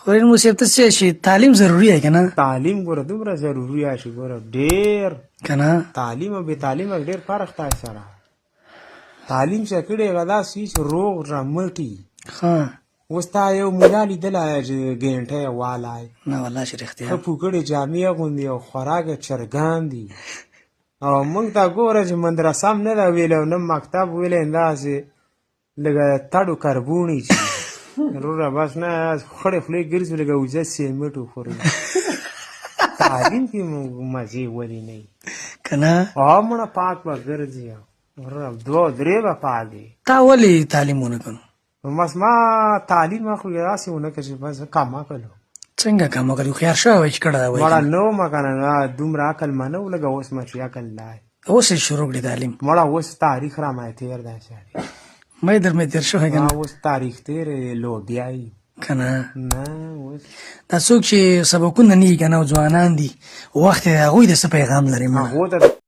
خو علم صاحب ته څه شي تعلیم ضروري دی که نه تعلیم ګوره دومره ضروري شي ګوره ډېر که نه تعلیم او بې تعلیمه ډېر فرق دی سره تعلیم چې کړی هغه داسې وي چې روغ رمټي ښه اوس تا یو ملا لیدلی چې ګینټی والی نه والله چې رښتیا ښه پوکړې جامې اغوندي او خوراک یې چرګان دي او موږ ته ګوره چې مدرسه هم نه ده ویلې او نه مکتب ویلی داسې لږه تړو کربوڼي چې وروره بس نه خړې خولې ګرځو لږه وزه سیمټ وخوري تعلیم کې مزې ولې نه وي که نه مړه پاک به ګرځي وروره دوه درې به پاک تا ولې تعلیم ونه کړو بس ما تعلیم اخلو داسې ونه کړه چې بس کامه کړلو څنګه کام وکړې هوښیار شوی وای چې کړی دا وایي مړه نه ومه که نه دومره عقل ما نه و لږه اوس مه چې عقل لای اوس یې شروع کړې تعلیم مړه اوس تاریخ را مای تېر دی سړی مې در مې تېر شوی که نه اوس تاریخ تېر لوبیا یي که نه نه اوس دا څوک چې سبقونه نه وي که نه او ځوانان دي وخت یې د هغوی د څه پیغام لري هغو ته